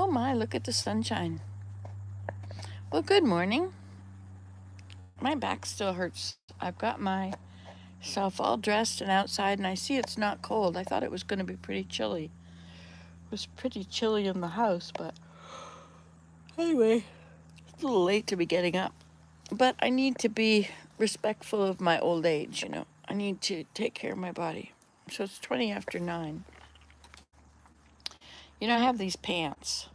Oh my, look at the sunshine. Well, good morning. My back still hurts. I've got myself all dressed and outside, and I see it's not cold. I thought it was going to be pretty chilly. It was pretty chilly in the house, but anyway, it's a little late to be getting up. But I need to be respectful of my old age. I need to take care of my body. So it's 20 after 9. I have these pants,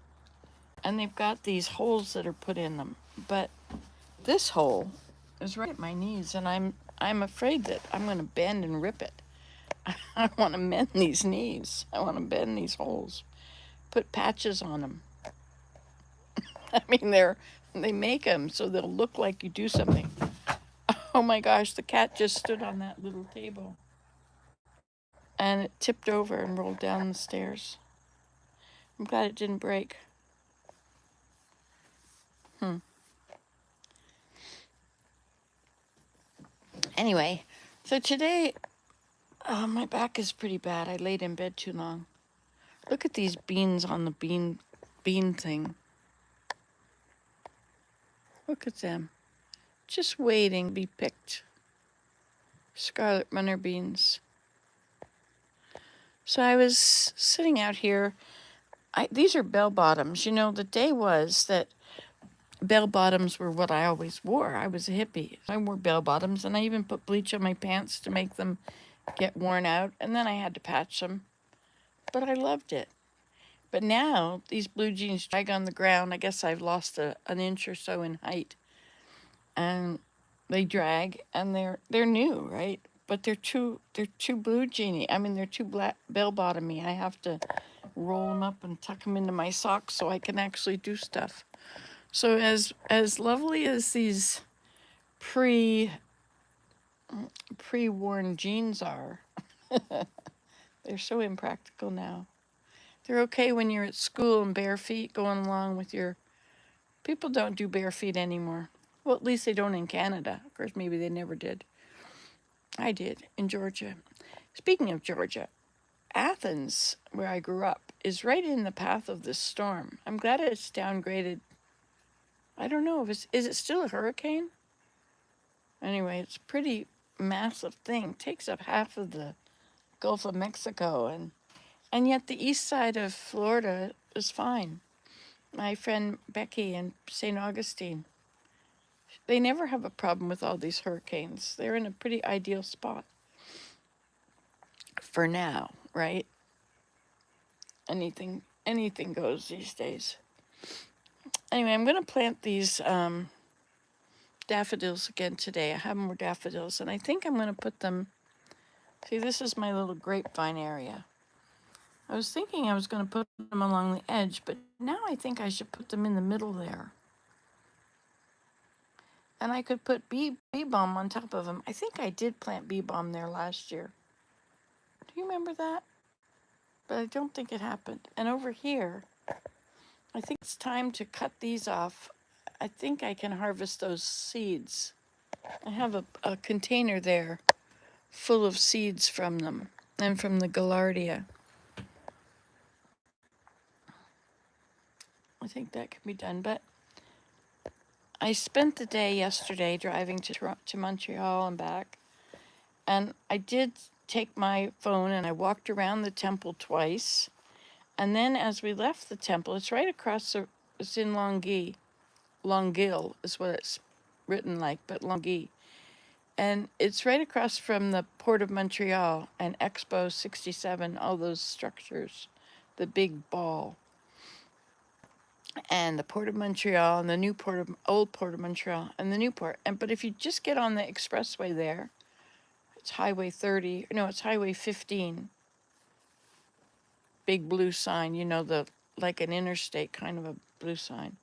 and they've got these holes that are put in them. But this hole is right at my knees, and I'm afraid that I'm going to bend and rip it. I want to mend these knees. I want to bend these holes, put patches on them. I mean, they make them so they'll look like you do something. Oh my gosh, the cat just stood on that little table, and it tipped over and rolled down the stairs. I'm glad it didn't break. Anyway, so today, my back is pretty bad. I laid in bed too long. Look at these beans on the bean thing. Look at them. Just waiting to be picked. Scarlet runner beans. So I was sitting out here. These are bell bottoms. The day was that bell bottoms were what I always wore. I was a hippie. I wore bell bottoms, and I even put bleach on my pants to make them get worn out, and then I had to patch them. But I loved it. But now these blue jeans drag on the ground. I guess I've lost an inch or so in height, and they drag, and they're new, right? But they're too blue jeany. I mean, they're too black bell bottomy. I have to roll them up and tuck them into my socks so I can actually do stuff. So as lovely as these pre pre-worn jeans are, they're so impractical now. They're okay when you're at school and bare feet going along with your. People don't do bare feet anymore. Well, at least they don't in Canada. Of course, maybe they never did. I did in Georgia. Speaking of Georgia, Athens, where I grew up, is right in the path of this storm. I'm glad it's downgraded. I don't know if is it still a hurricane? Anyway, it's a pretty massive thing. Takes up half of the Gulf of Mexico, and yet the east side of Florida is fine. My friend Becky in St. Augustine, they never have a problem with all these hurricanes. They're in a pretty ideal spot for now, right? Anything goes these days. Anyway, I'm going to plant these daffodils again today. I have more daffodils, and I think I'm going to put them. See, this is my little grapevine area. I was thinking I was going to put them along the edge, but now I think I should put them in the middle there. And I could put bee balm on top of them. I think I did plant bee balm there last year. Do you remember that? But I don't think it happened. And over here, I think it's time to cut these off. I think I can harvest those seeds. I have a container there full of seeds from them and from the Gaillardia. I think that can be done. But I spent the day yesterday driving to Montreal and back. And I did take my phone and I walked around the temple twice. And then as we left the temple, it's right across it's in Longueuil. Longueuil is what it's written like, but Longueuil. And it's right across from the Port of Montreal and Expo 67, all those structures, the big ball. And the Port of Montreal and the new old Port of Montreal and the new port. But if you just get on the expressway there, it's Highway 30, no, it's Highway 15. Big blue sign, the like an interstate kind of a blue sign.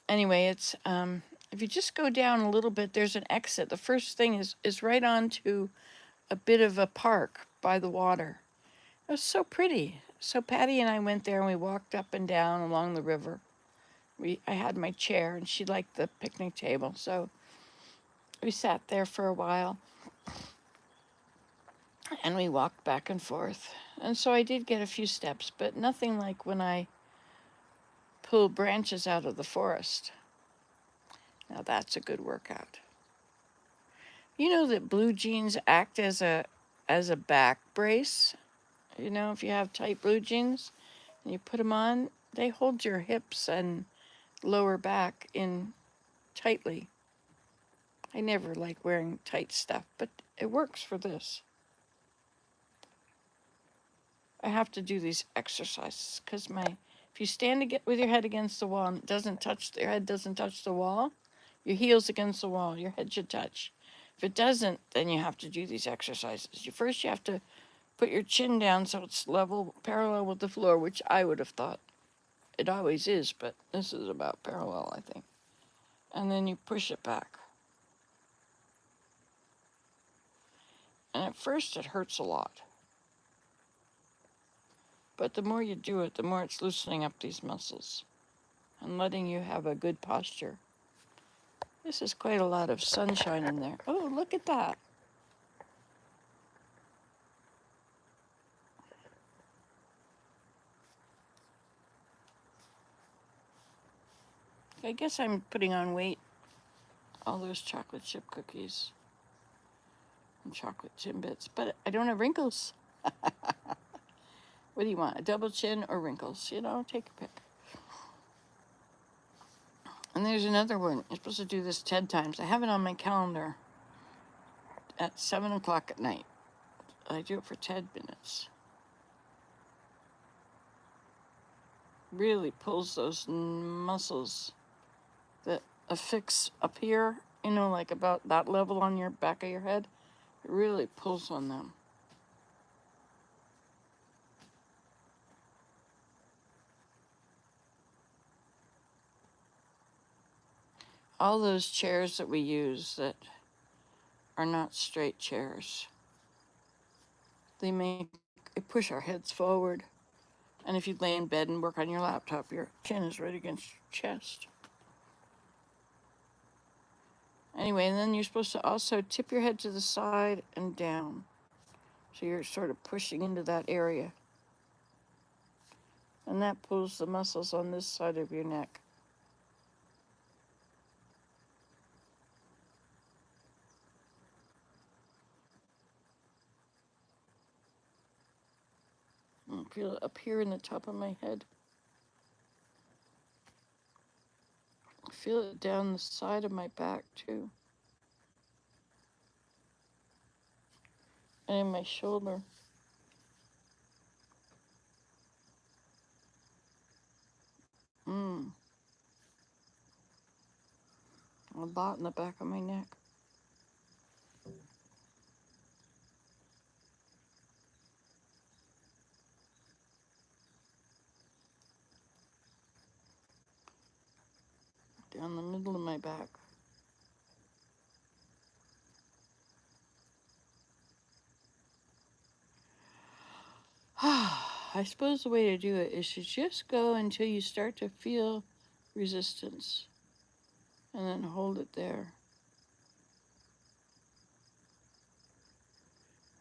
Anyway, it's if you just go down a little bit, there's an exit. The first thing is right onto a bit of a park by the water. It was so pretty. So Patty and I went there and we walked up and down along the river. I had my chair and she liked the picnic table, so we sat there for a while and we walked back and forth. And so I did get a few steps, but nothing like when I pull branches out of the forest. Now that's a good workout. You know that blue jeans act as a back brace. You know, if you have tight blue jeans and you put them on, they hold your hips and lower back in tightly. I never like wearing tight stuff, but it works for this. I have to do these exercises because if you stand with your head against the wall and your head doesn't touch the wall, your heels against the wall, your head should touch. If it doesn't, then you have to do these exercises. First you have to put your chin down so it's level, parallel with the floor, which I would have thought it always is, but this is about parallel, I think. And then you push it back. And at first it hurts a lot. But the more you do it, the more it's loosening up these muscles and letting you have a good posture. This is quite a lot of sunshine in there. Oh, look at that. I guess I'm putting on weight. All those chocolate chip cookies and chocolate Timbits, but I don't have wrinkles. What do you want, a double chin or wrinkles? You know, take a pick. And there's another one. You're supposed to do this 10 times. I have it on my calendar at 7 o'clock at night. I do it for 10 minutes. Really pulls those muscles that affix up here, you know, like about that level on your back of your head. It really pulls on them. All those chairs that we use that are not straight chairs, they push our heads forward. And if you lay in bed and work on your laptop, your chin is right against your chest. Anyway, and then you're supposed to also tip your head to the side and down. So you're sort of pushing into that area. And that pulls the muscles on this side of your neck. I feel it up here in the top of my head. I feel it down the side of my back too. And in my shoulder. A lot in the back of my neck. Down the middle of my back. I suppose the way to do it is to just go until you start to feel resistance and then hold it there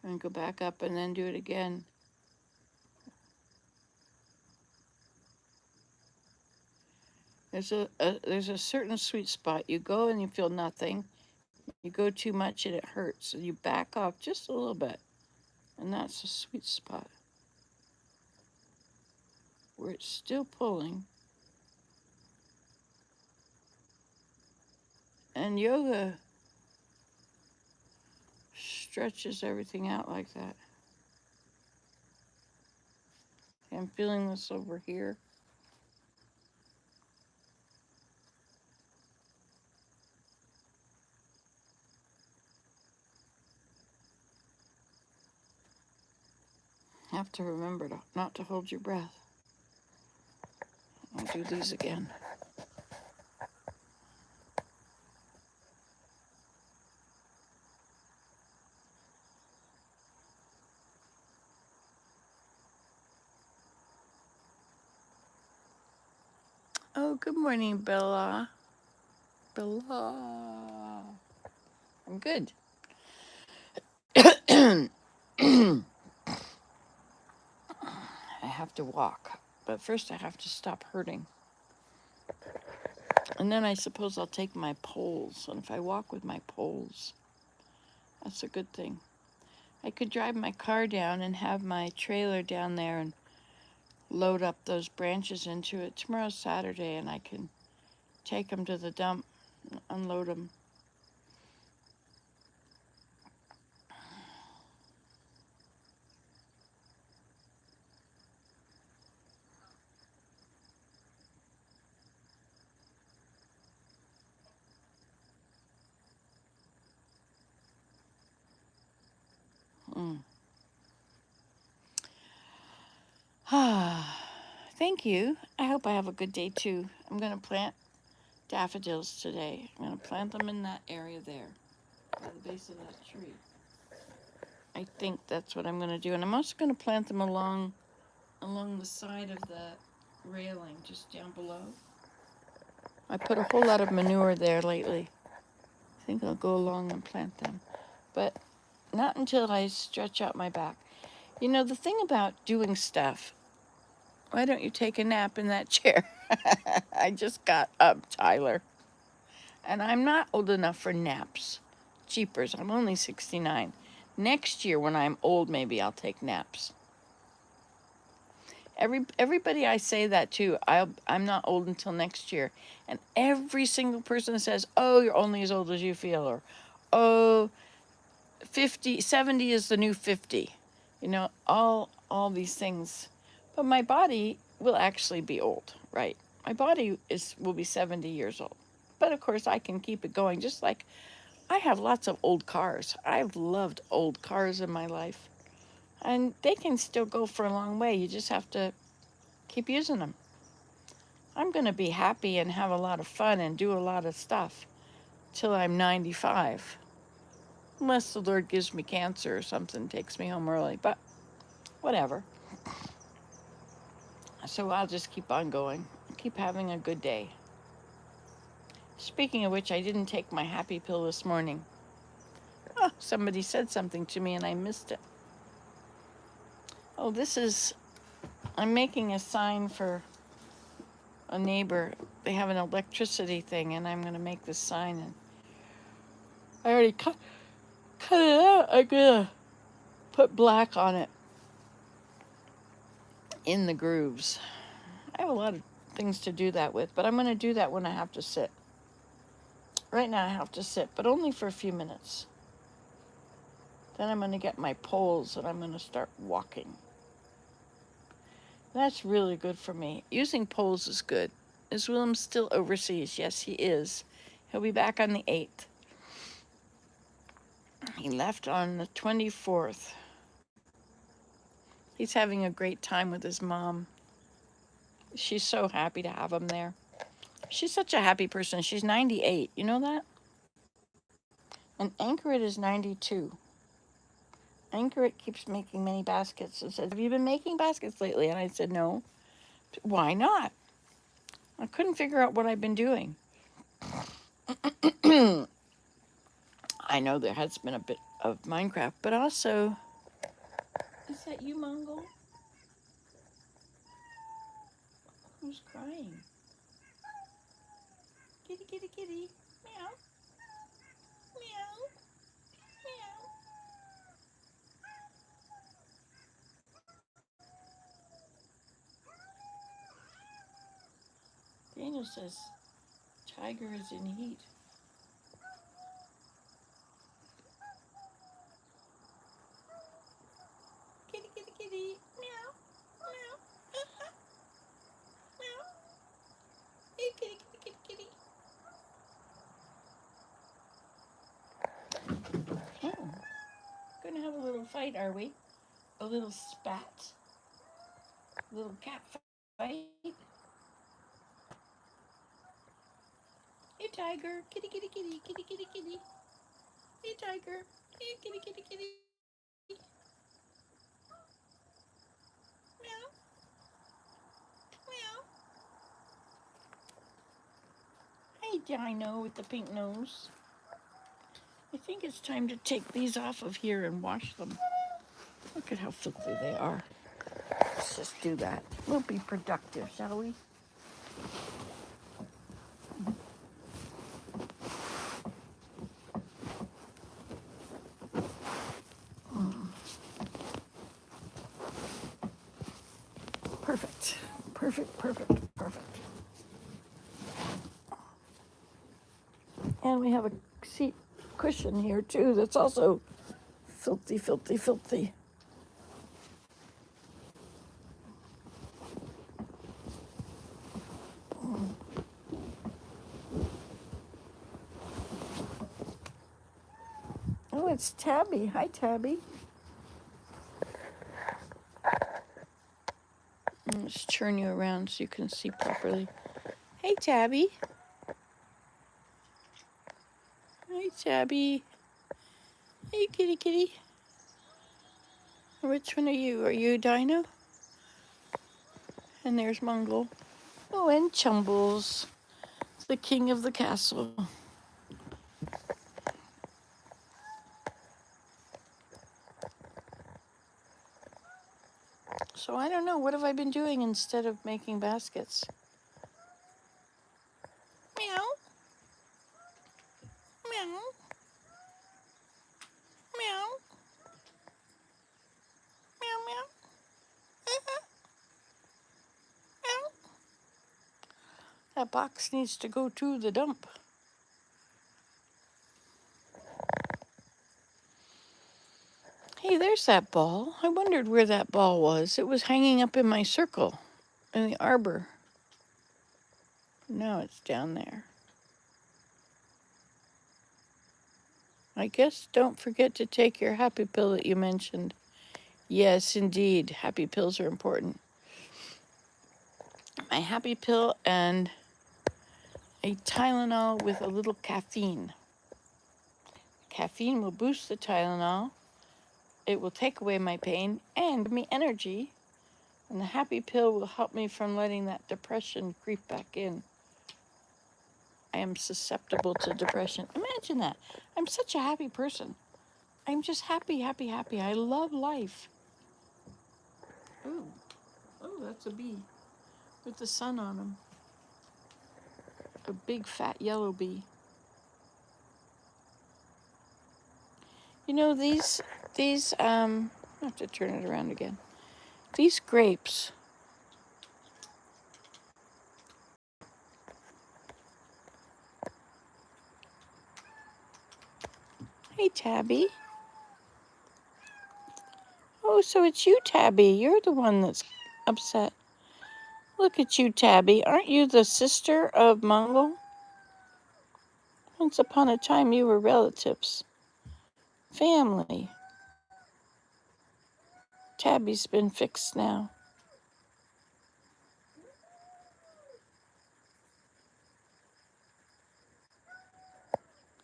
and go back up and then do it again. There's a certain sweet spot. You go and you feel nothing. You go too much and it hurts. So you back off just a little bit. And that's a sweet spot where it's still pulling. And yoga stretches everything out like that. I'm feeling this over here. Have to remember not to hold your breath. I'll do these again. Oh, good morning, Bella. Bella. I'm good. I have to walk, but first I have to stop hurting. And then I suppose I'll take my poles. And if I walk with my poles, that's a good thing. I could drive my car down and have my trailer down there and load up those branches into it. Tomorrow's Saturday, and I can take them to the dump, unload them. Mm. Thank you. I hope I have a good day too. I'm going to plant daffodils today. I'm going to plant them in that area there, by the base of that tree. I think that's what I'm going to do. And I'm also going to plant them along the side of the railing, just down below. I put a whole lot of manure there lately. I think I'll go along and plant them. But not until I stretch out my back. You know, the thing about doing stuff, why don't you take a nap in that chair? I just got up, Tyler. And I'm not old enough for naps. Jeepers, I'm only 69. Next year, when I'm old, maybe I'll take naps. Everybody I say that to, I'm not old until next year. And every single person says, oh, you're only as old as you feel, or oh, 70 is the new 50. You know, all these things. But my body will actually be old, right? My body will be 70 years old. But of course, I can keep it going. Just like I have lots of old cars. I've loved old cars in my life. And they can still go for a long way. You just have to keep using them. I'm going to be happy and have a lot of fun and do a lot of stuff till I'm 95. Unless the Lord gives me cancer or something, takes me home early. But whatever. So I'll just keep on going. Keep having a good day. Speaking of which, I didn't take my happy pill this morning. Oh, somebody said something to me and I missed it. Oh, I'm making a sign for a neighbor. They have an electricity thing, and I'm going to make this sign. And I already cut it out. I'm going to put black on it in the grooves. I have a lot of things to do that with, but I'm going to do that when I have to sit. Right now I have to sit, but only for a few minutes. Then I'm going to get my poles and I'm going to start walking. That's really good for me. Using poles is good. Is Willem still overseas? Yes, he is. He'll be back on the 8th. He left on the 24th. He's having a great time with his mom. She's so happy to have him there. She's such a happy person. She's 98. You know that? And Anchoret is 92. Anchoret keeps making many baskets and said, have you been making baskets lately? And I said, no. Why not? I couldn't figure out what I've been doing. I know there has been a bit of Minecraft, but also, is that you, Mongol? Who's crying? Kitty, kitty, kitty. Meow. Meow. Meow. Daniel says Tiger is in heat. Kitty, kitty, kitty. Meow. Meow. Meow. Hey, kitty, kitty, kitty, kitty. Oh, gonna have a little fight, are we? A little spat? A little cat fight? Hey, Tiger. Kitty, kitty, kitty. Kitty, kitty, kitty. Hey, Tiger. Hey, kitty, kitty, kitty. Meow. Meow. Hey, Dino with the pink nose. I think it's time to take these off of here and wash them. Look at how filthy they are. Let's just do that. We'll be productive, shall we? Perfect, perfect, perfect. And we have a seat cushion here too that's also filthy, filthy, filthy. Oh, it's Tabby. Hi, Tabby. Let's turn you around so you can see properly. Hey, Tabby. Hi, Tabby. Hey, kitty, kitty. Which one are you? Are you Dino? And there's Mungle. Oh, and Chumbles, the king of the castle. So I don't know. What have I been doing instead of making baskets? Meow. Meow. Meow. Meow, meow. Meow. That box needs to go to the dump. Hey, there's that ball. I wondered where that ball was. It was hanging up in my circle in the arbor. Now it's down there. I guess don't forget to take your happy pill that you mentioned. Yes, indeed. Happy pills are important. My happy pill and a Tylenol with a little caffeine. Caffeine will boost the Tylenol. It will take away my pain and give me energy. And the happy pill will help me from letting that depression creep back in. I am susceptible to depression. Imagine that. I'm such a happy person. I'm just happy, happy, happy. I love life. Ooh. Oh, that's a bee with the sun on him. A big fat yellow bee. You know, I have to turn it around again. These grapes. Hey, Tabby. Oh, so it's you, Tabby. You're the one that's upset. Look at you, Tabby. Aren't you the sister of Mungle? Once upon a time, you were relatives. Family. Tabby's been fixed now.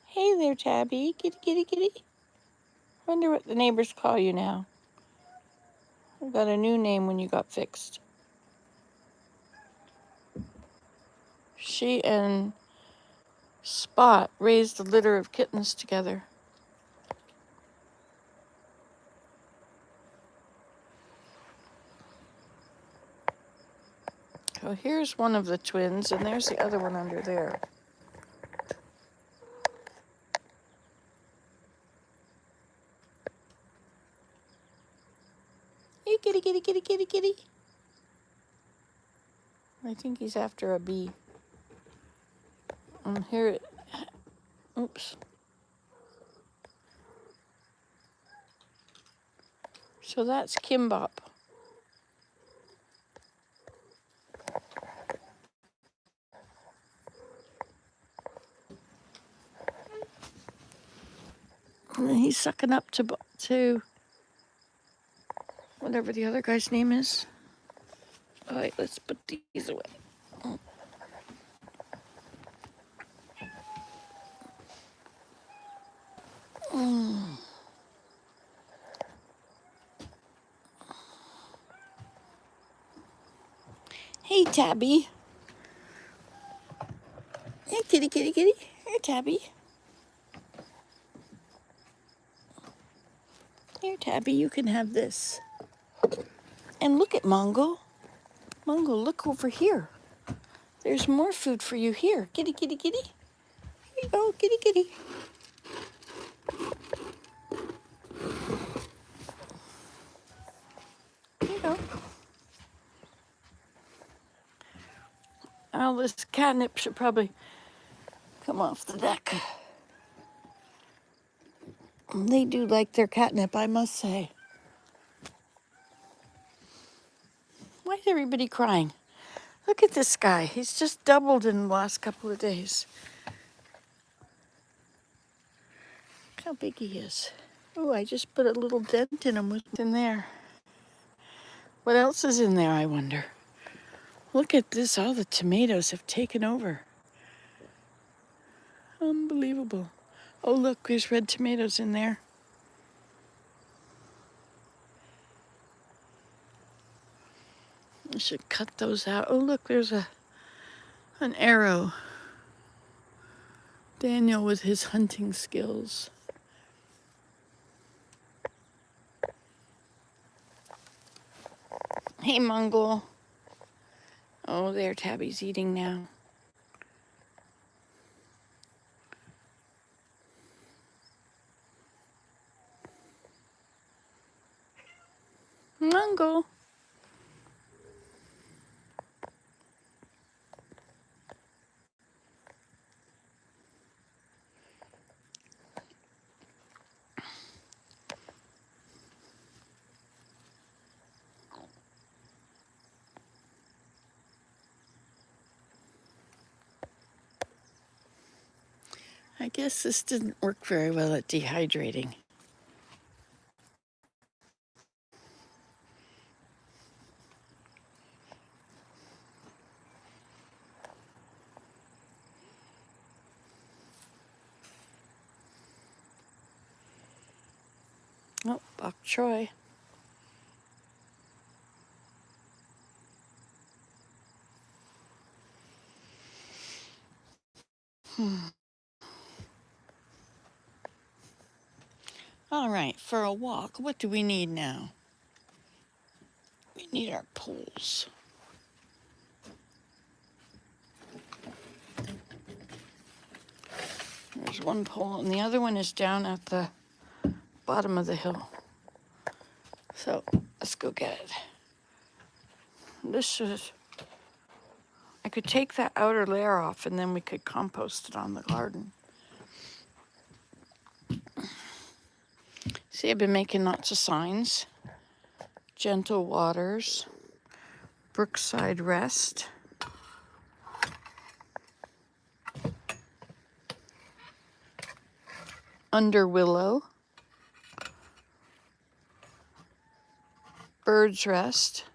Hey there, Tabby. Kitty, kitty, kitty. Wonder what the neighbors call you now. I got a new name when you got fixed. She and Spot raised a litter of kittens together. So here's one of the twins, and there's the other one under there. Hey, kitty, kitty, kitty, kitty, kitty. I think he's after a bee. And here it, oops. So that's Kimbop. And he's sucking up to whatever the other guy's name is. All right, let's put these away. Hey, Tabby. Hey, kitty, kitty, kitty. Here, Tabby. Here, Tabby, you can have this. And look at Mongo. Mongo, look over here. There's more food for you here. Kitty, kitty, kitty. Here you go, kitty, kitty. Here you go. All this catnip should probably come off the deck. They do like their catnip, I must say. Why is everybody crying? Look at this guy. He's just doubled in the last couple of days. Look how big he is. Oh, I just put a little dent in him. What's in there? What else is in there, I wonder? Look at this. All the tomatoes have taken over. Unbelievable. Oh, look, there's red tomatoes in there. I should cut those out. Oh, look, there's an arrow. Daniel with his hunting skills. Hey, Mongol. Oh, there, Tabby's eating now. Mongol. I guess this didn't work very well at dehydrating. Oh, bok choy. All right, for a walk, what do we need now? We need our poles. There's one pole, and the other one is down at the bottom of the hill. So let's go get it. I could take that outer layer off, and then we could compost it on the garden. See, I've been making lots of signs. Gentle Waters, Brookside Rest, Under Willow, Bird's Rest,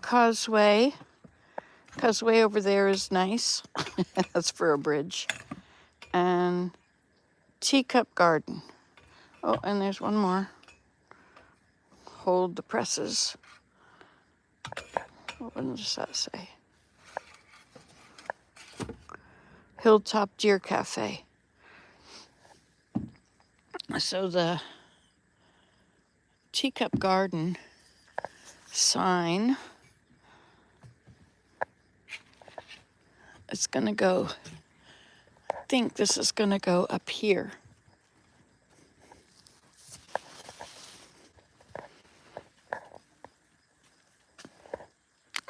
Causeway. Causeway over there is nice. That's for a bridge. And Teacup Garden. Oh, and there's one more. Hold the presses. What does that say? Hilltop Deer Cafe. So the Teacup Garden sign, it's gonna go, I think this is gonna go up here.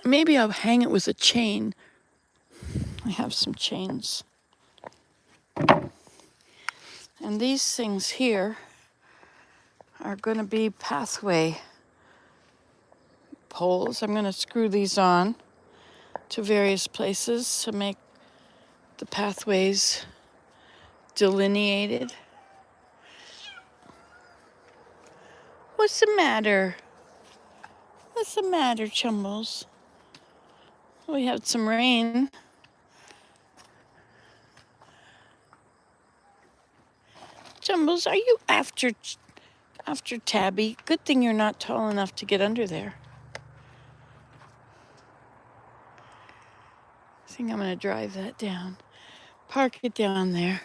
Maybe I'll hang it with a chain. I have some chains. And these things here are going to be pathway poles. I'm going to screw these on to various places to make the pathways delineated. What's the matter? What's the matter, Chumbles? We had some rain. Chumbles, are you after Tabby? Good thing you're not tall enough to get under there. I think I'm going to drive that down, park it down there,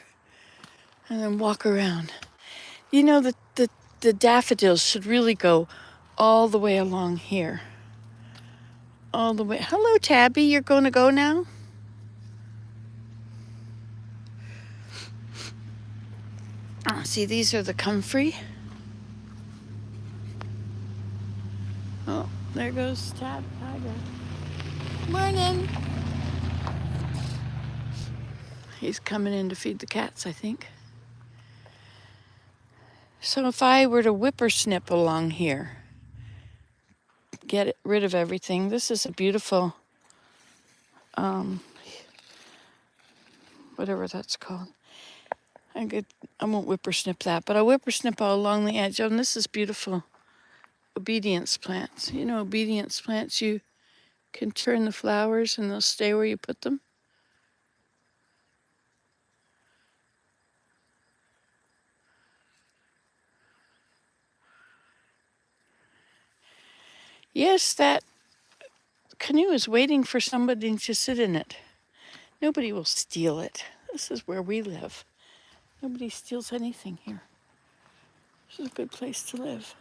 and then walk around. You know, the daffodils should really go all the way along here. All the way. Hello, Tabby. You're going to go now? See, these are the comfrey. Oh, there goes Tiger. Morning. He's coming in to feed the cats, I think. So if I were to whippersnip along here, get rid of everything, this is a beautiful, whatever that's called. I won't whippersnip that, but I'll whippersnip all along the edge. Oh, and this is beautiful. Obedience plants. You know, obedience plants, you can turn the flowers and they'll stay where you put them. Yes, that canoe is waiting for somebody to sit in it. Nobody will steal it. This is where we live. Nobody steals anything here. This is a good place to live.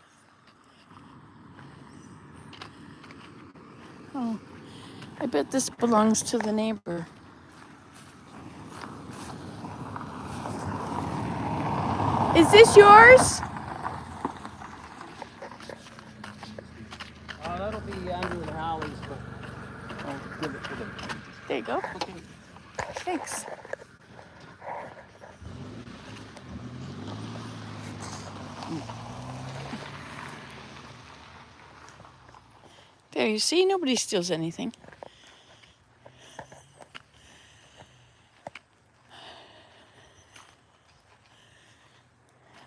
Oh, I bet this belongs to the neighbor. Is this yours? That'll be Andrew and Hallie's, but I'll give it to them. There you go. Okay. Thanks. There, you see, nobody steals anything.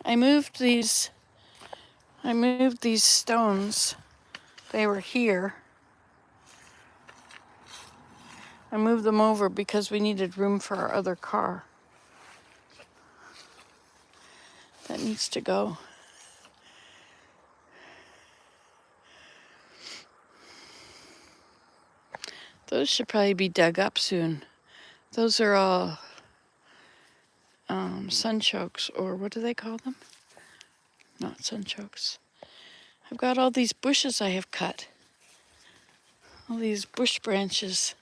I moved these stones. They were here. I moved them over because we needed room for our other car. That needs to go. Those should probably be dug up soon. Those are all sunchokes, or what do they call them? Not sunchokes. I've got all these bushes I have cut. All these bush branches,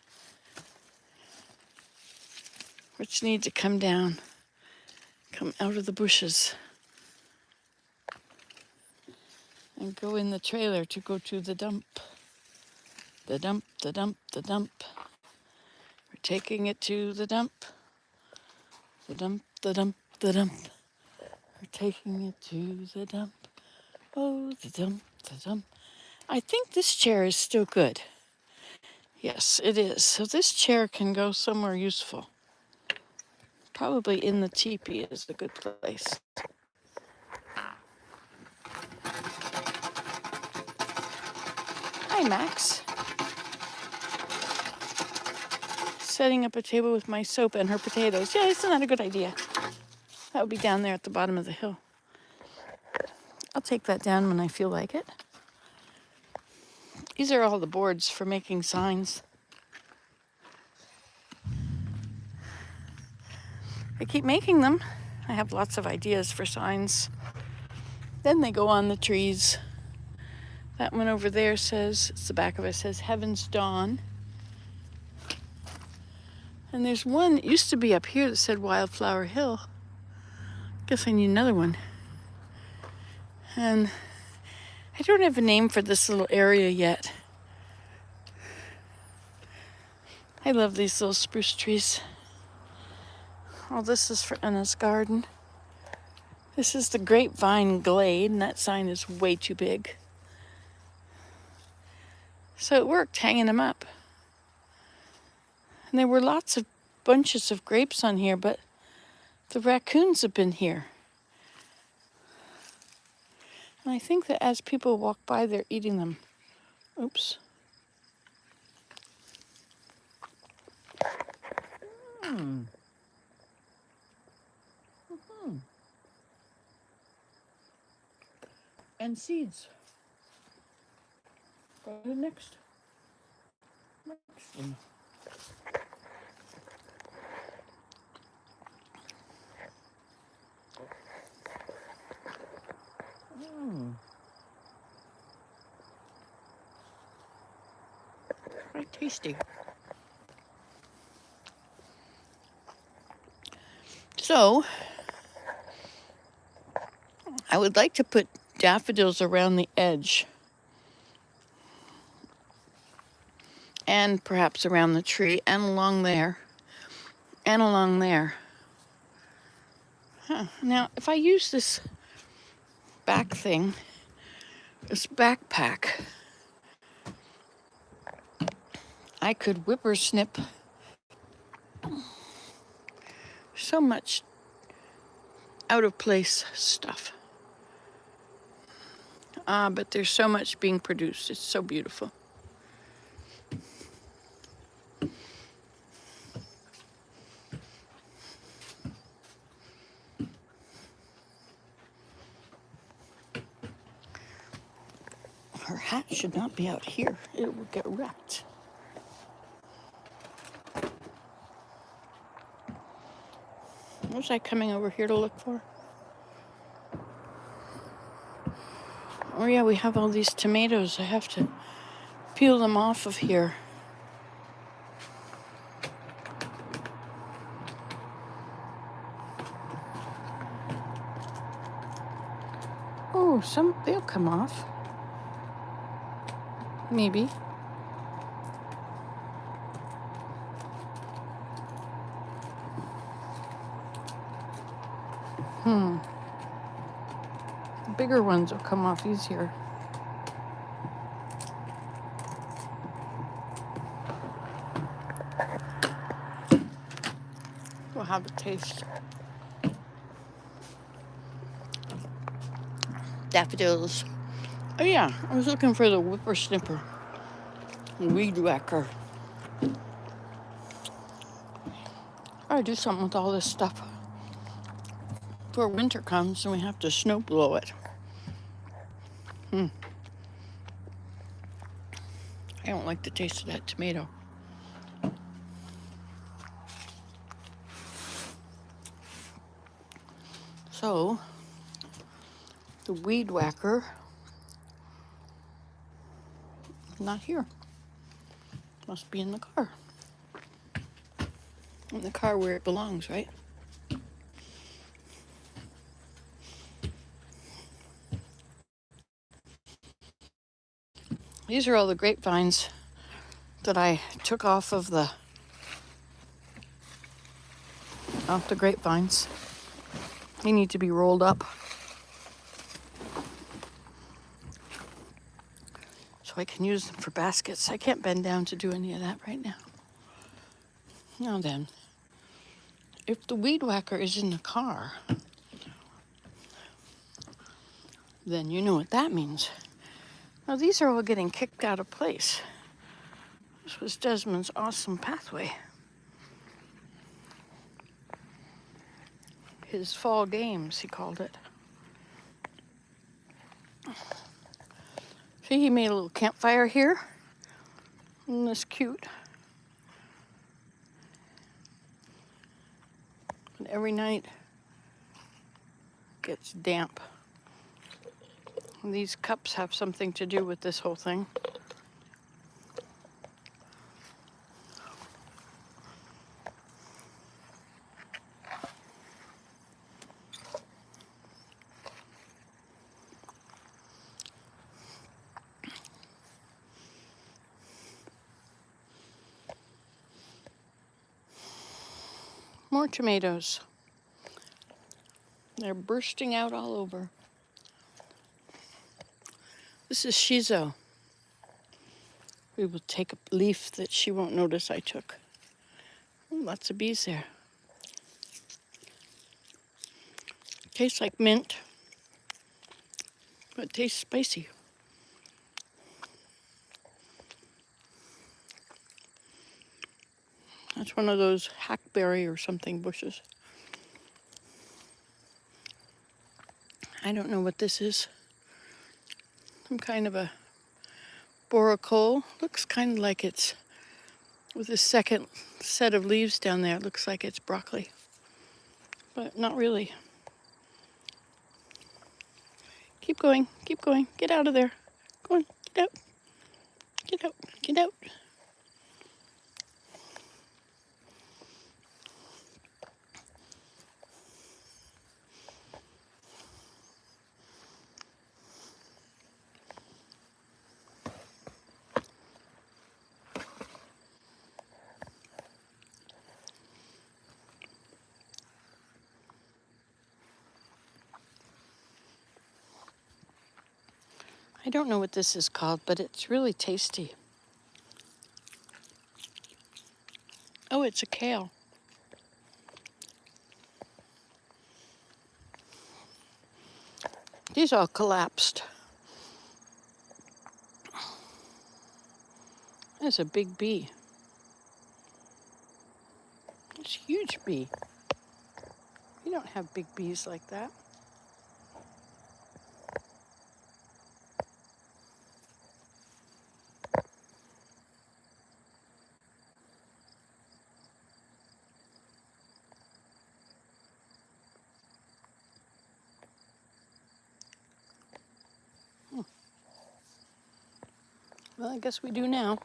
which need to come down, come out of the bushes, and go in the trailer to go to the dump. The dump, the dump, the dump. We're taking it to the dump. The dump, the dump, the dump. We're taking it to the dump. Oh, the dump, the dump. I think this chair is still good. Yes, it is. So this chair can go somewhere useful. Probably in the teepee is a good place. Hi, Max. Setting up a table with my soap and her potatoes. Yeah, isn't that a good idea? That would be down there at the bottom of the hill. I'll take that down when I feel like it. These are all the boards for making signs. I keep making them. I have lots of ideas for signs. Then they go on the trees. That one over there says, it's the back of it, says Heaven's Dawn. And there's one that used to be up here that said Wildflower Hill. Guess I need another one. And I don't have a name for this little area yet. I love these little spruce trees. Oh, this is for Anna's garden. This is the Grapevine Glade, and that sign is way too big. So it worked hanging them up. And there were lots of bunches of grapes on here, but the raccoons have been here. And I think that as people walk by, they're eating them. Oops. And seeds. Go to the next one. Quite tasty. So, I would like to put daffodils around the edge. and perhaps around the tree and along there and along there. Huh. Now, if I use this back thing, this backpack, I could whippersnip so much out of place stuff. But there's so much being produced. It's so beautiful. Her hat should not be out here. It will get wrecked. What was I coming over here to look for? Oh yeah, we have all these tomatoes. I have to peel them off of here. Oh, they'll come off. Maybe. The bigger ones will come off easier. We'll have a taste. Daffodils. Oh yeah, I was looking for the whippersnipper. Weed whacker. I do something with all this stuff before winter comes and we have to snow blow it. I don't like the taste of that tomato. So, the weed whacker, not here. Must be in the car. In the car where it belongs, right? These are all the grapevines that I took off the grapevines. They need to be rolled up so I can use them for baskets. I can't bend down to do any of that right now. Now then, if the weed whacker is in the car, then you know what that means. Now these are all getting kicked out of place. This was Desmond's awesome pathway. His fall games, he called it. See, he made a little campfire here. Isn't this cute? And every night it gets damp. And these cups have something to do with this whole thing. More tomatoes. They're bursting out all over. This is shiso. We will take a leaf that she won't notice I took. Ooh, lots of bees there. Tastes like mint, but it tastes spicy. That's one of those hackberry or something bushes. I don't know what this is. Some kind of a borecole. Looks kind of like it's, with the second set of leaves down there, it looks like it's broccoli. But not really. Keep going, get out of there. Go on, get out. Get out, get out. I don't know what this is called, but it's really tasty. Oh, it's a kale. These all collapsed. That's a big bee. It's a huge bee. You don't have big bees like that. Well, I guess we do now.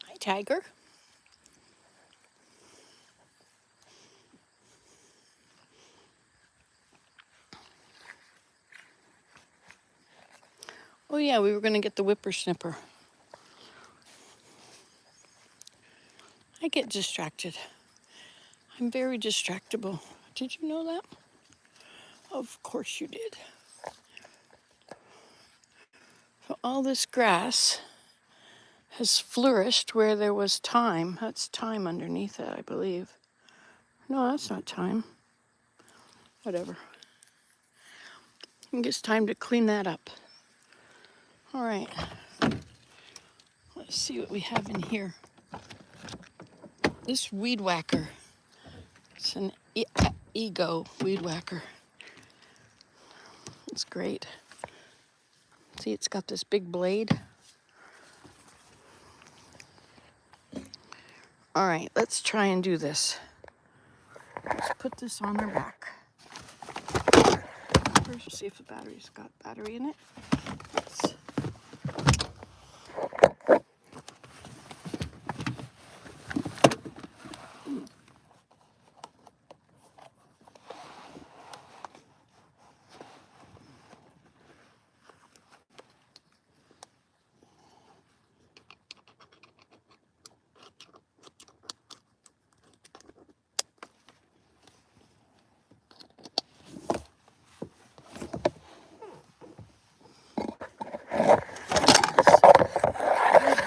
Hi, Tiger. Oh yeah, we were gonna get the whippersnipper. I get distracted. I'm very distractible. Did you know that? Of course you did. So all this grass has flourished where there was thyme. That's thyme underneath it, I believe. No, that's not thyme. Whatever. I think it's time to clean that up. All right. Let's see what we have in here. This weed whacker. It's an Ego weed whacker. It's great. See, it's got this big blade. All right, let's try and do this. Let's put this on our back. First, see if the battery's got battery in it. Let's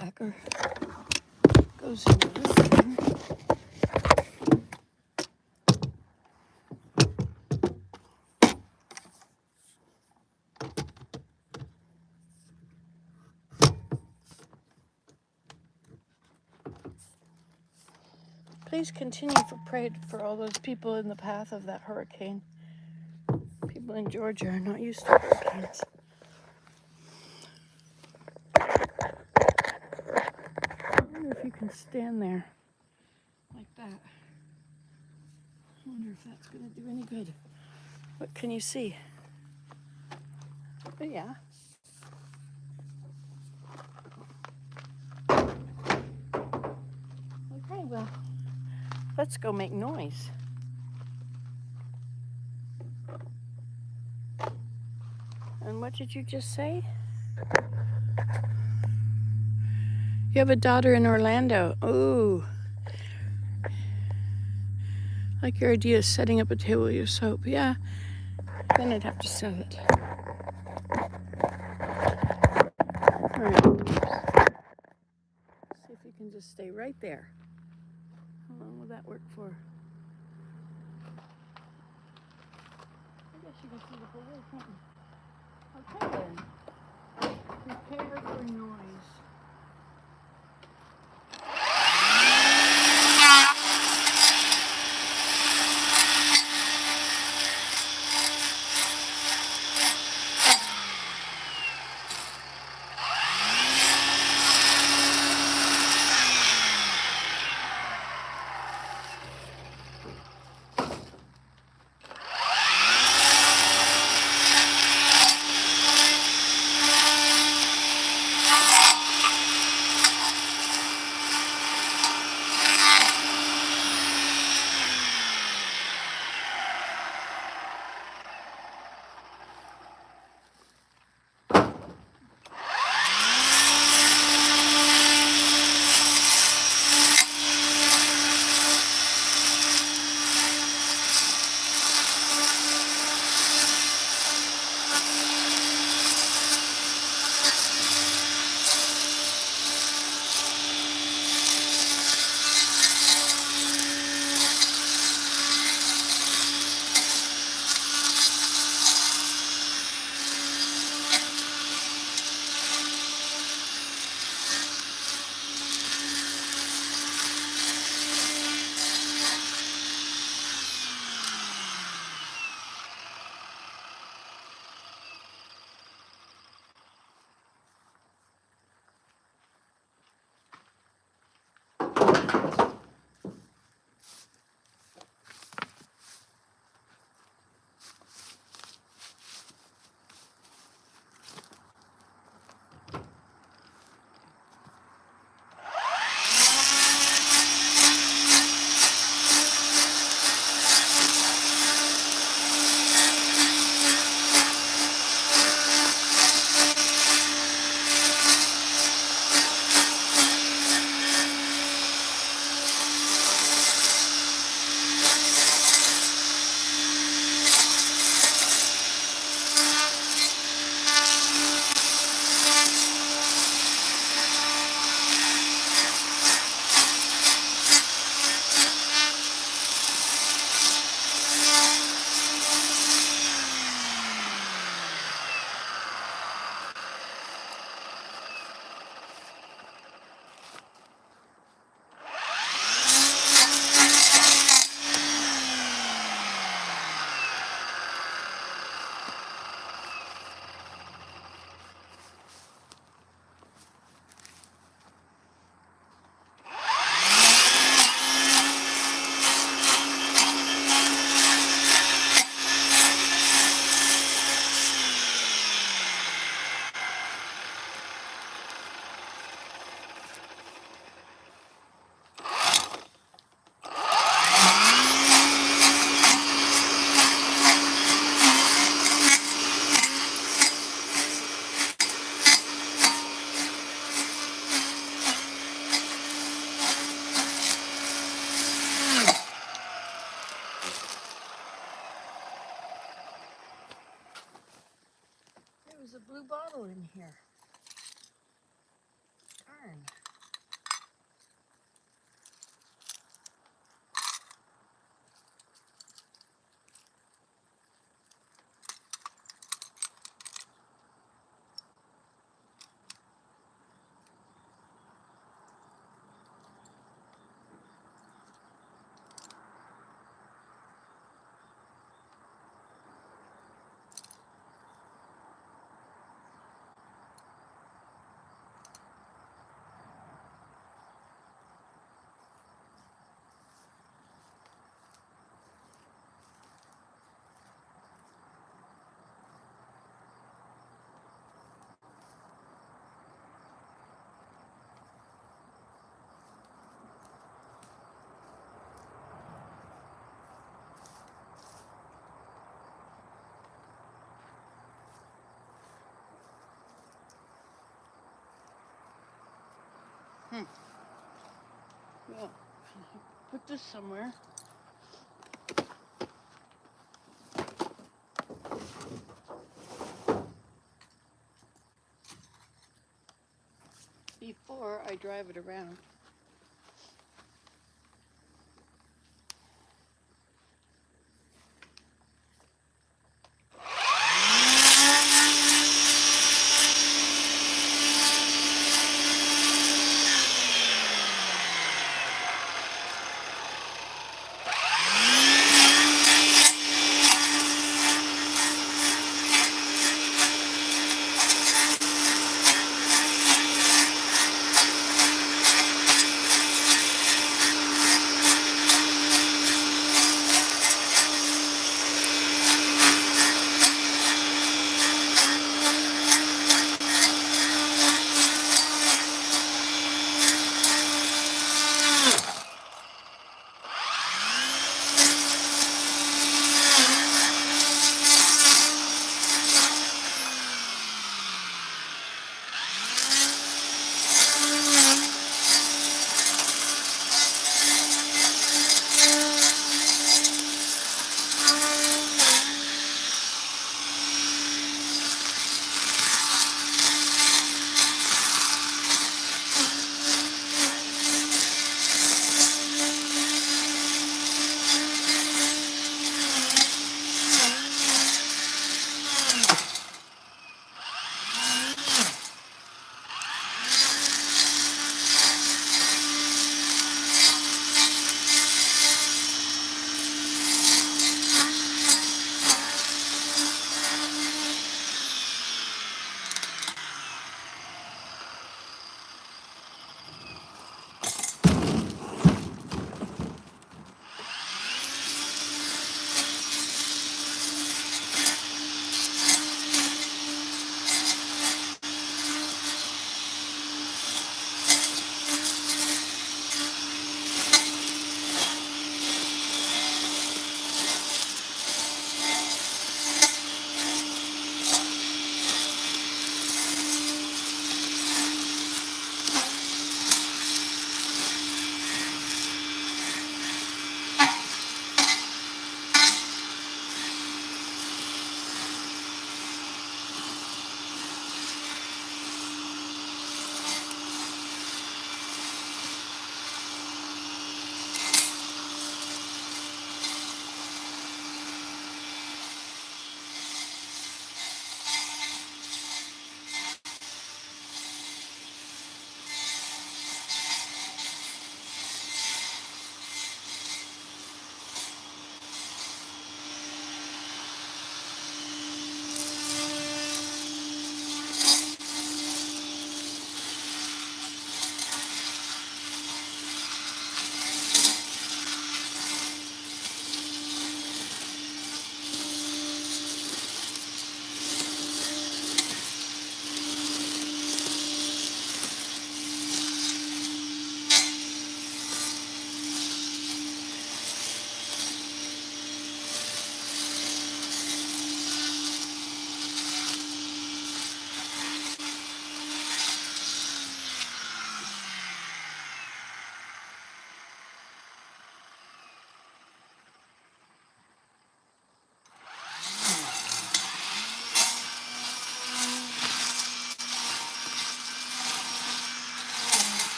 backer goes into this thing. Please continue to pray for all those people in the path of that hurricane. People in Georgia are not used to hurricanes. I wonder if you can stand there like that. I wonder if that's going to do any good. What can you see? But yeah. Okay, well, let's go make noise. And what did you just say? You have a daughter in Orlando. Ooh. Like your idea of setting up a table with your soap. Yeah. Then I'd have to sell it. All right. See if you can just stay right there. How long will that work for? I guess you can see the whole way, can't you? Okay then. Prepare for noise. bottle in here. Darn. Well, put this somewhere. Before I drive it around.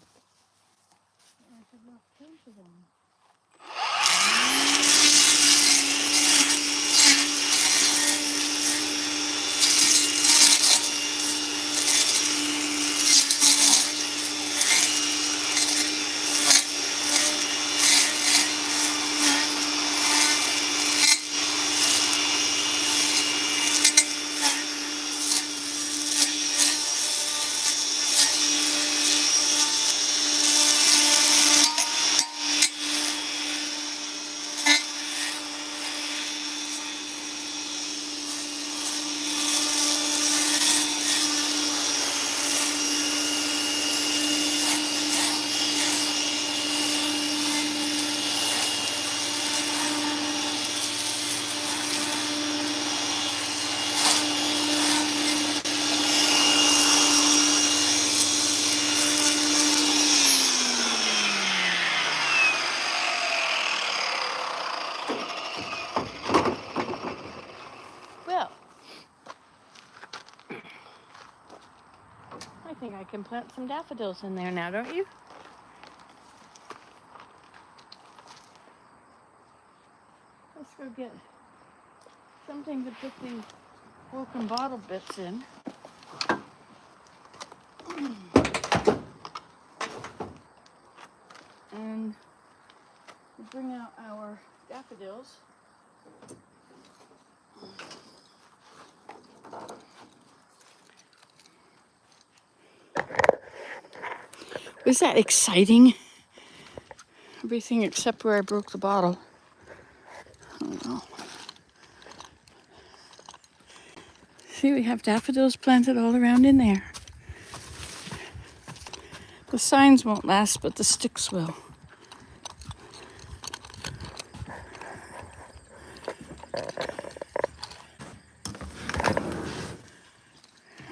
here. I should look into them. Well, I think I can plant some daffodils in there now, don't you? Let's go get something to put these broken bottle bits in. And we'll bring out our daffodils. Was that exciting? Everything except where I broke the bottle. I don't know. See, we have daffodils planted all around in there. The signs won't last, but the sticks will.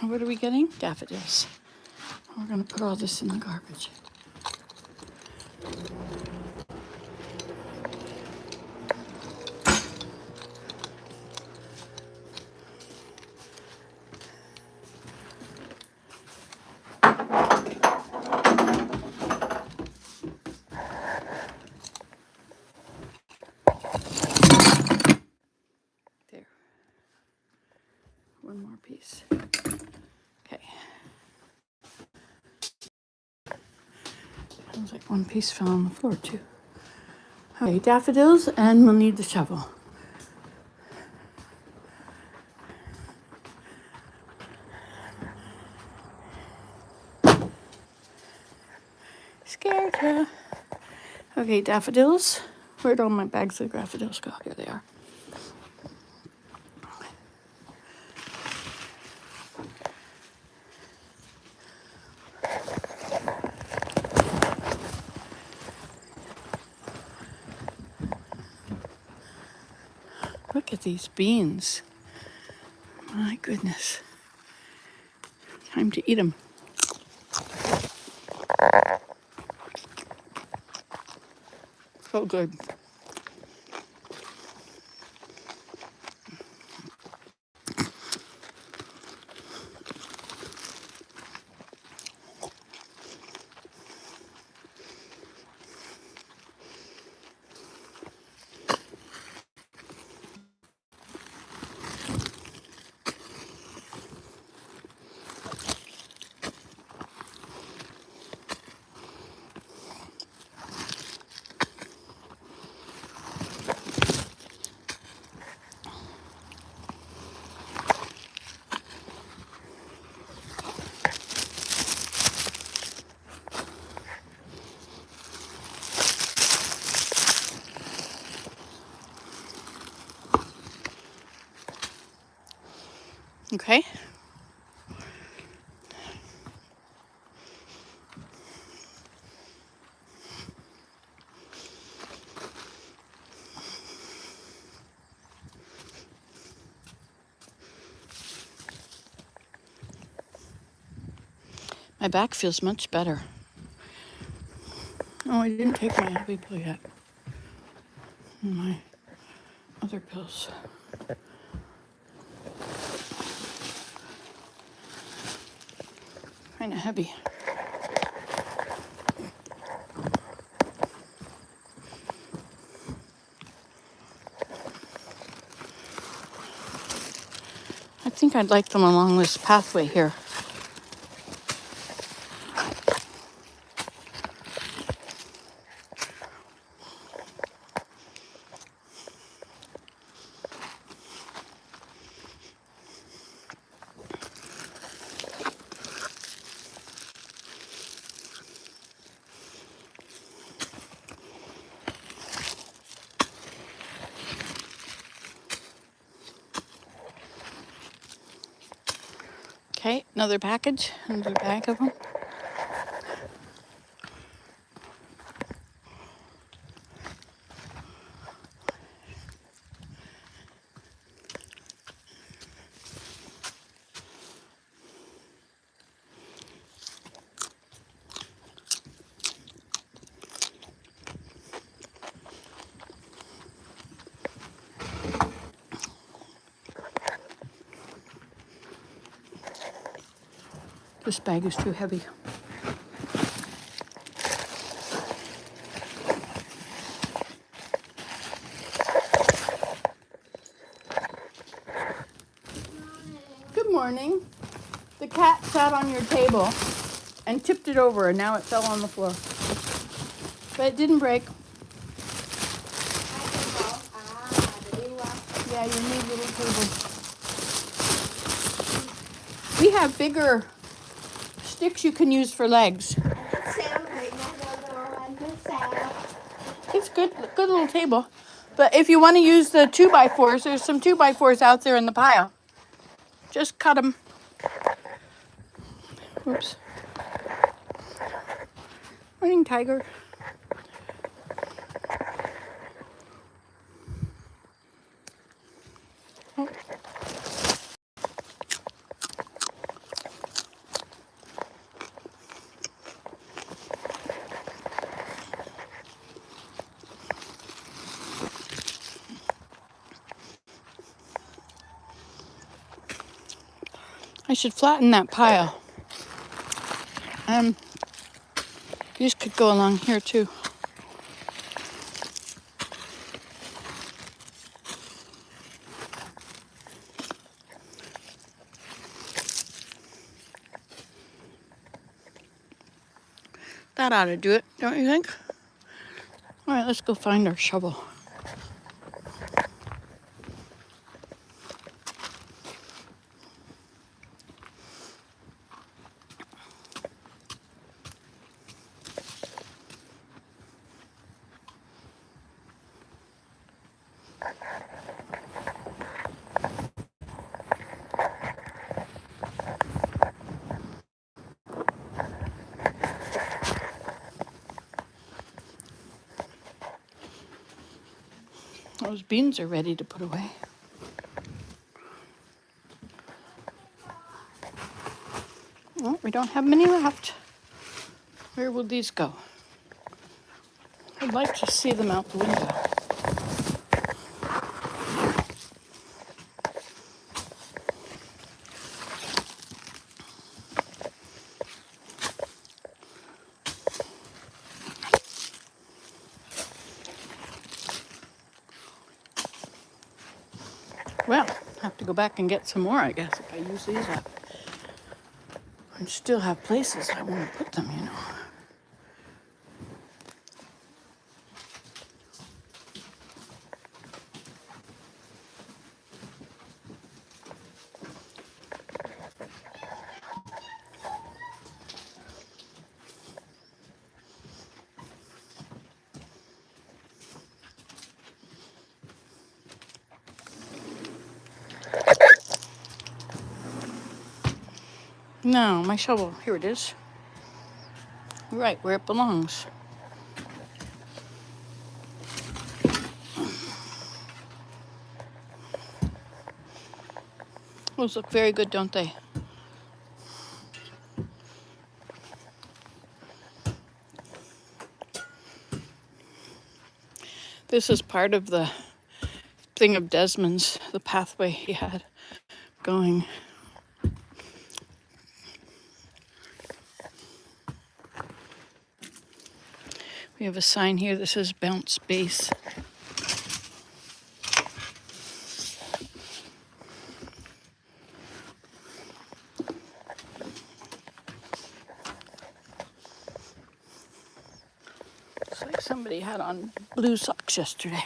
What are we getting? Daffodils. We're going to put all this in the garbage. There. One more piece. Okay. Sounds like one piece fell on the floor too. Okay, daffodils, and we'll need the shovel. Scared ya. Okay, daffodils. Where'd all my bags of daffodils go? Here they are. Look at these beans. My goodness. Time to eat them. So good. Okay. My back feels much better. Oh, I didn't take my heavy pill yet. My other pills. Kind of heavy. think I'd like them along this pathway here. Okay, another package, another bag of them. This bag is too heavy. Good morning. The cat sat on your table and tipped it over, and now it fell on the floor. But it didn't break. Yeah, you need little table. We have bigger sticks you can use for legs. It's good little table. But if you want to use the 2x4s, there's some 2x4s out there in the pile. Just cut them. Oops. Morning, Tiger. Oh. I should flatten that pile. These could go along here too. That ought to do it, don't you think? All right, let's go find our shovel. Those beans are ready to put away. Well, we don't have many left. Where will these go? I'd like to see them out the window. Well, I have to go back and get some more, I guess, if I use these up. I still have places I want to put them, you know. No, my shovel. Here it is. Right where it belongs. Those look very good, don't they? This is part of the thing of Desmond's, the pathway he had going. We have a sign here that says Bounce Base. Somebody had on blue socks yesterday.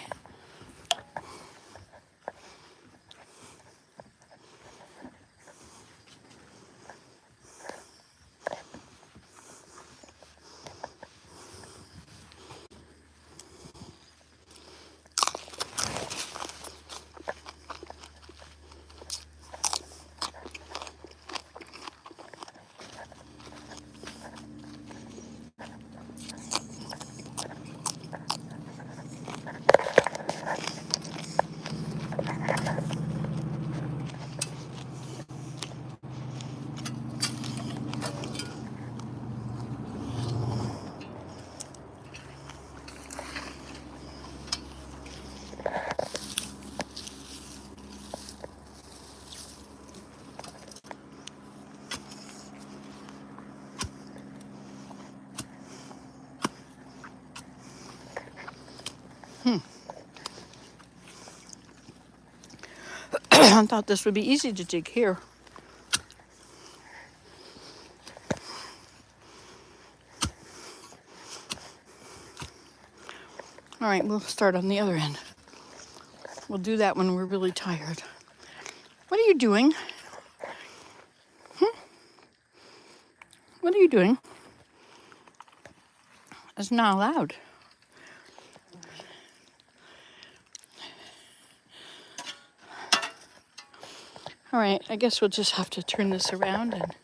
I thought this would be easy to dig here. All right, we'll start on the other end. We'll do that when we're really tired. What are you doing? What are you doing? It's not allowed. All right, I guess we'll just have to turn this around and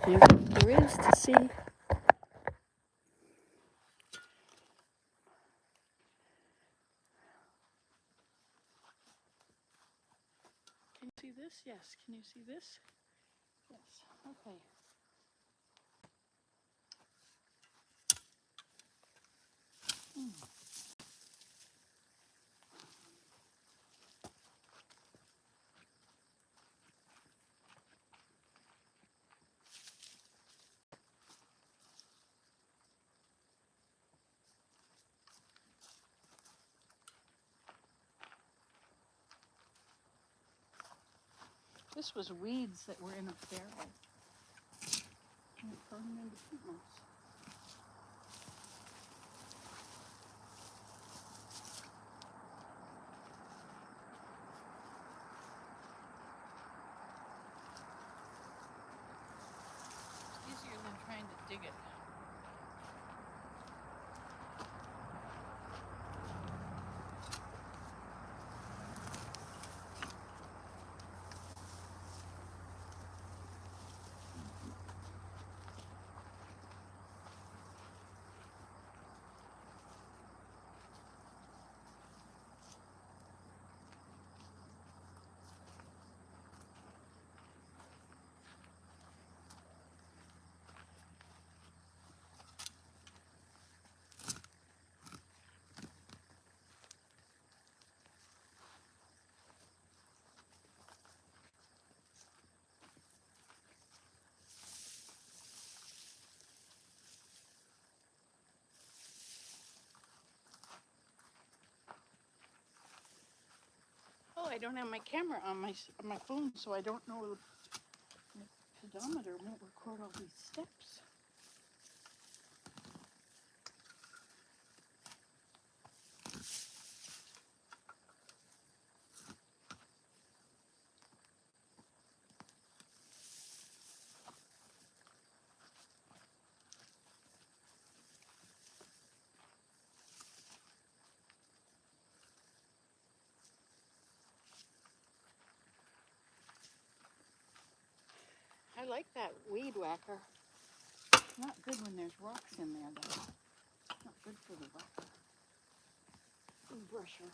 see what there is to see. Can you see this? Yes. Can you see this? Yes. Okay. This was weeds that were in a barrel. And it turned them into pigments. It's easier than trying to dig it. Oh, I don't have my camera on my phone, so I don't know the pedometer won't record all these steps. I like that weed whacker. Not good when there's rocks in there, though. Not good for the whacker. Weed brusher.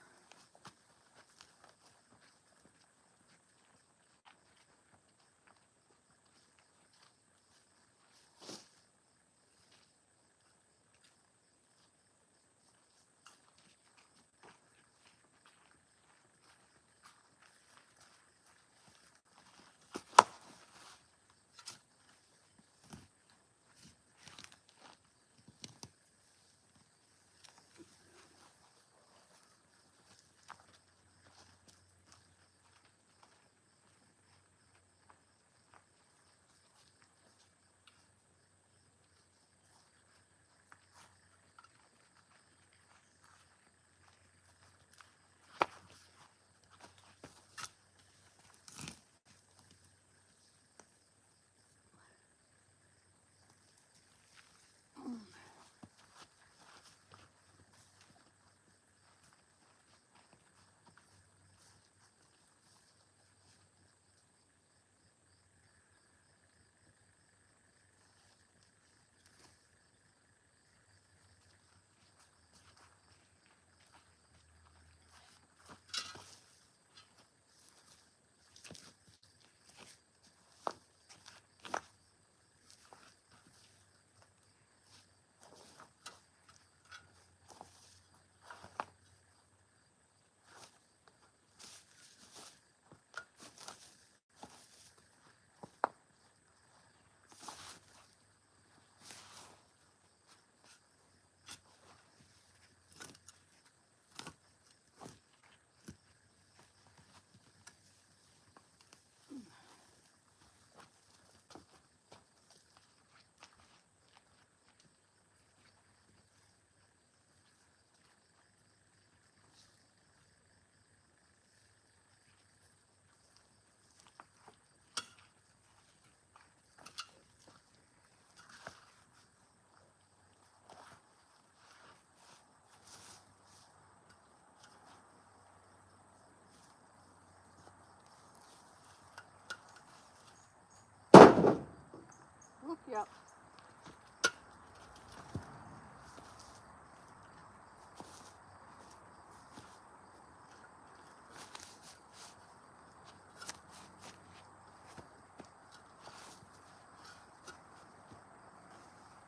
Yep.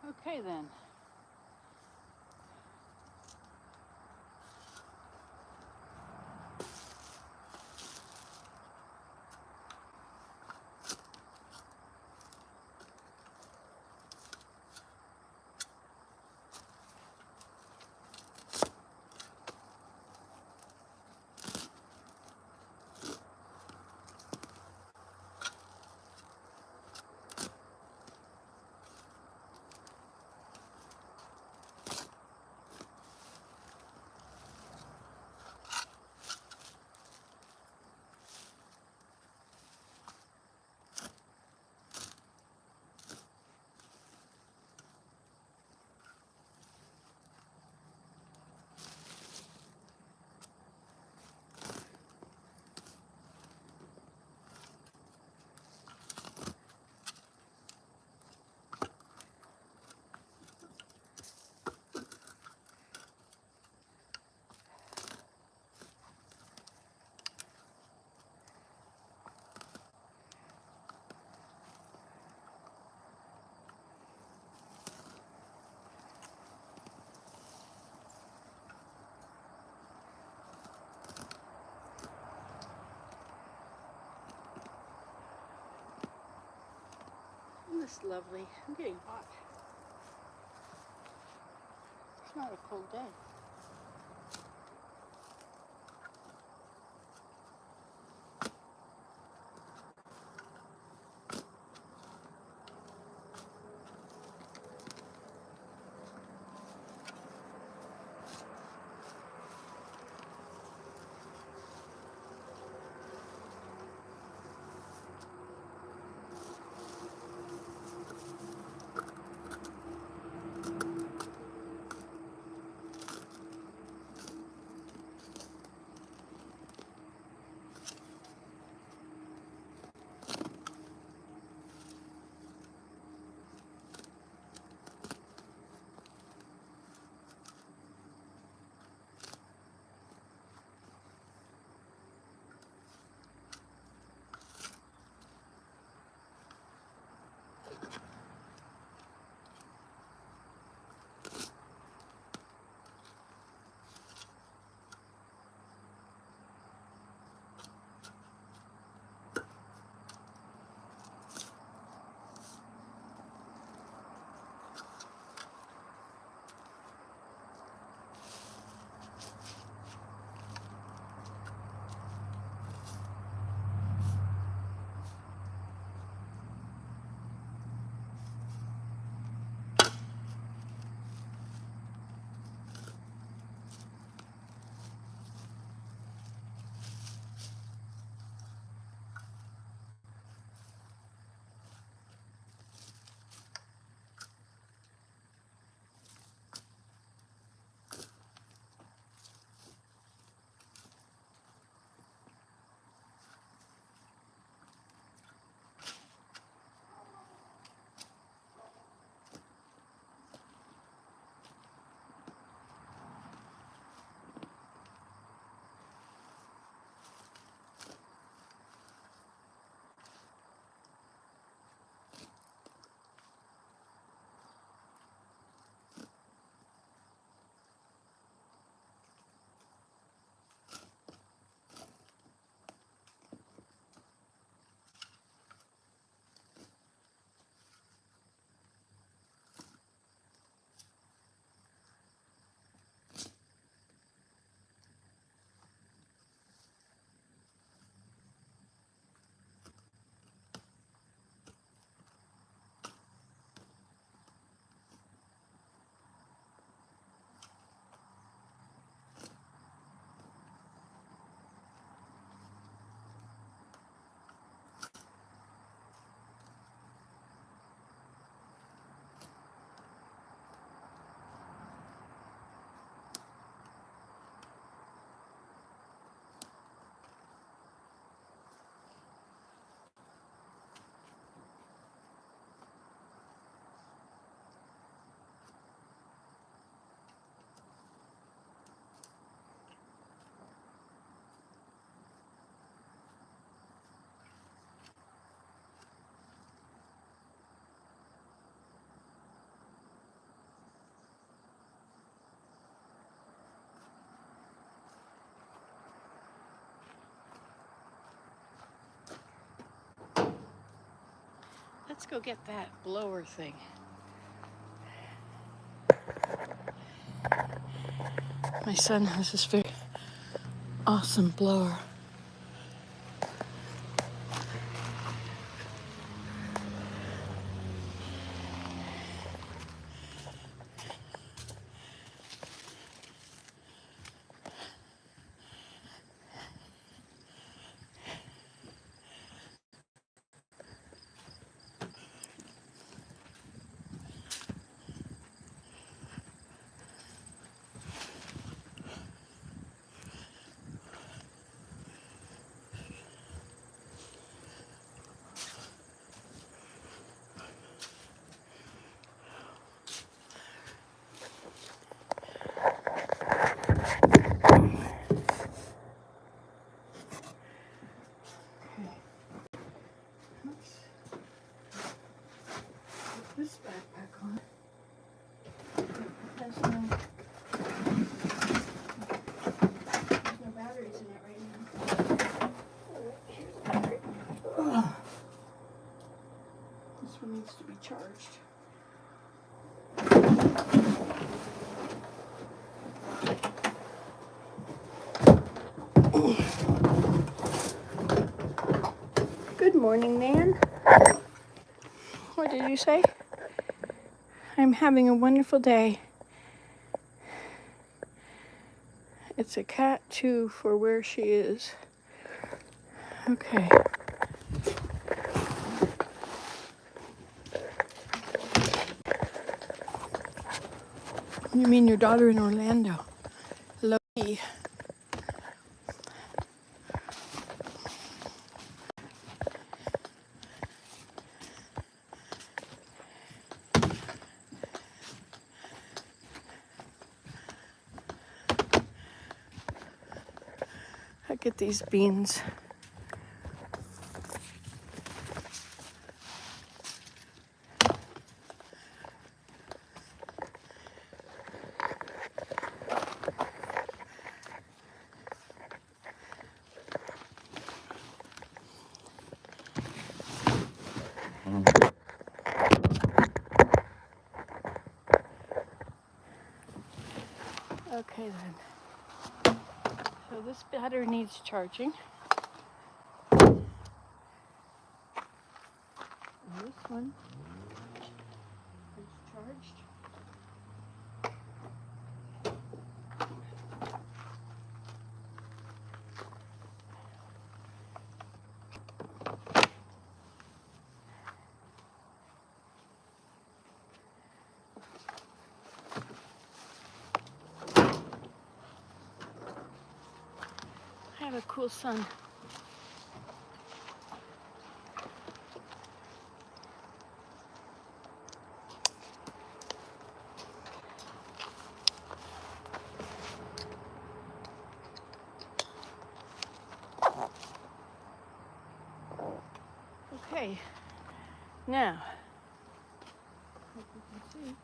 Okay then. Isn't this lovely? I'm getting hot. It's not a cold day. Let's go get that blower thing. My son has this very awesome blower. This backpack on. There's no batteries in it right now. Here's the battery. This one needs to be charged. Good morning, man. What did you say? I'm having a wonderful day. It's a cat too for where she is. Okay. You mean your daughter in Orlando? Lucky. Look at these beans. Okay then. So this battery needs charging. And this one is charged. I have a cool son. Okay, now, hope you can see.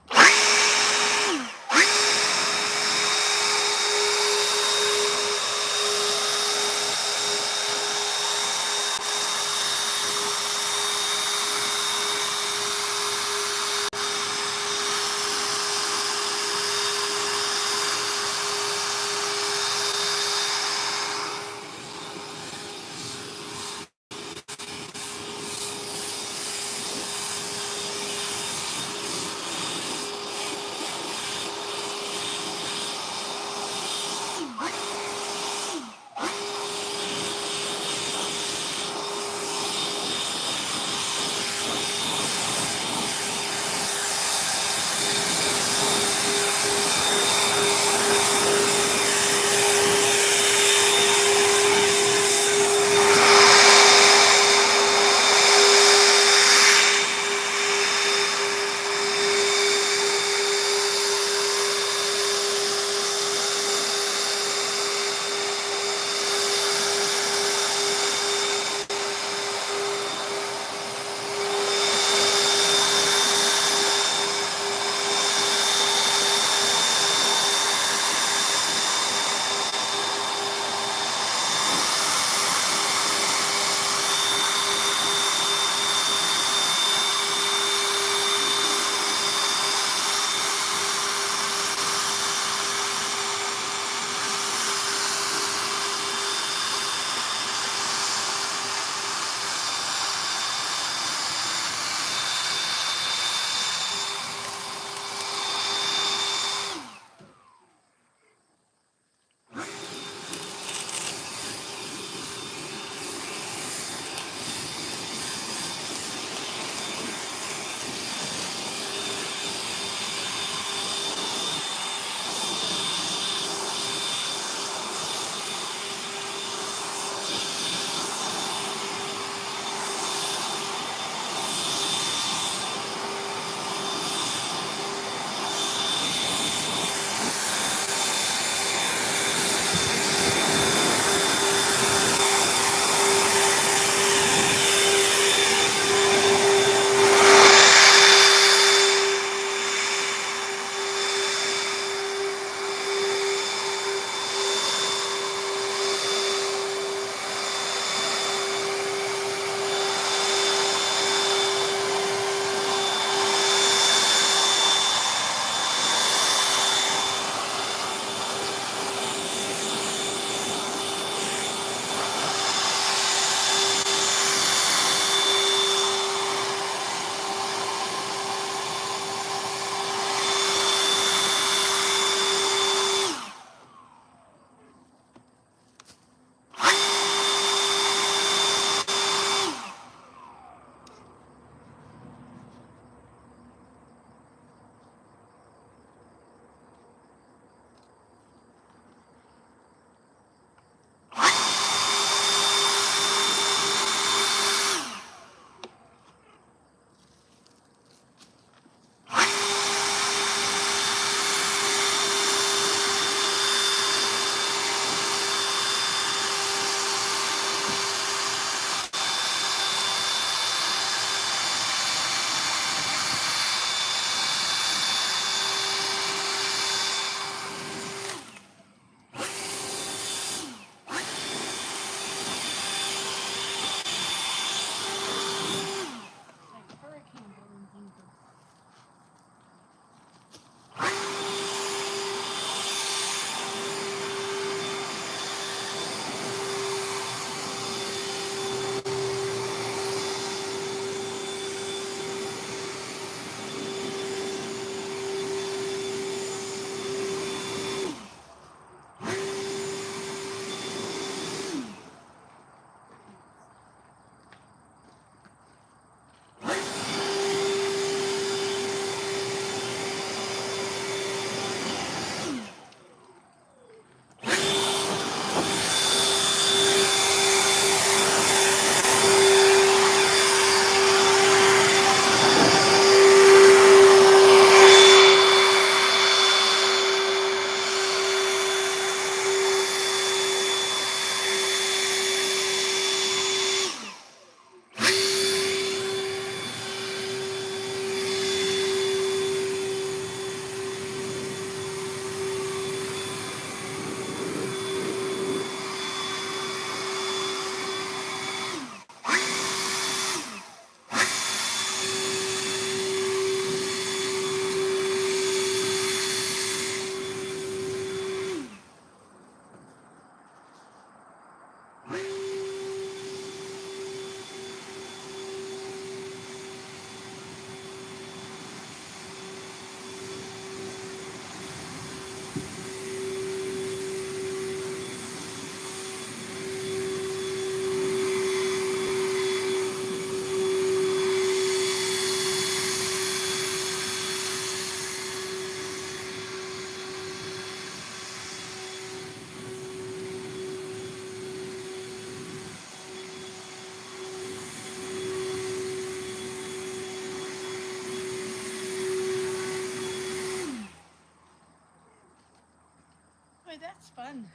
that's fun.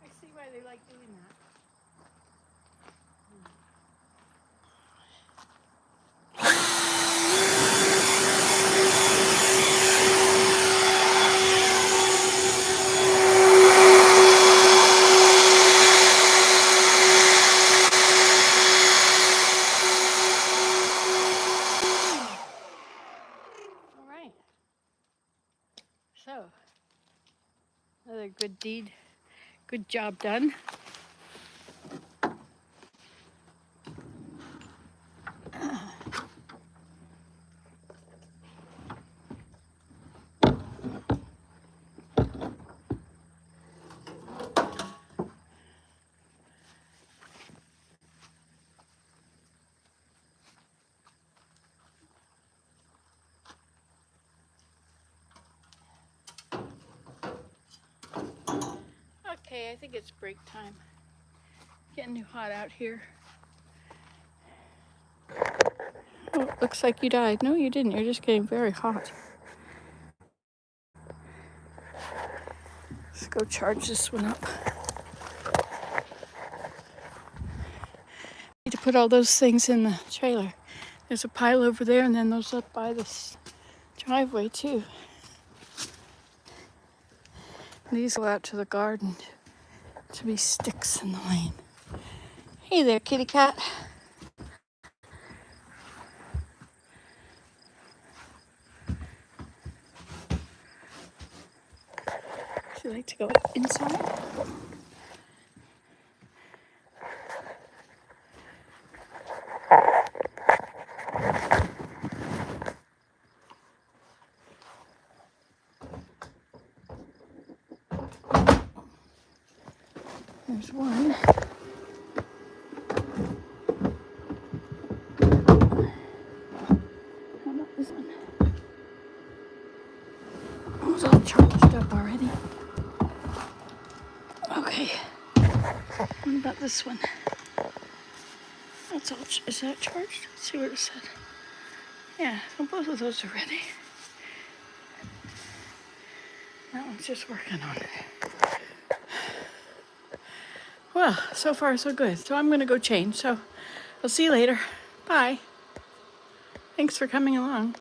I see why they like doing that. All right. So, another good deed, good job done. Okay, I think it's break time. Getting too hot out here. Oh, it looks like you died. No, you didn't. You're just getting very hot. Let's go charge this one up. Need to put all those things in the trailer. There's a pile over there, and then those up by this driveway too. These go out to the garden to be sticks in the lane. Hey there, kitty cat. Would you like to go inside? There's one. How about this one? Oh, it's all charged up already. Okay. What about this one? That's all. Is that charged? Let's see what it said. Yeah, so both of those are ready. That one's just working on it. Well, so far so good. So I'm gonna go change. So I'll see you later. Bye. Thanks for coming along.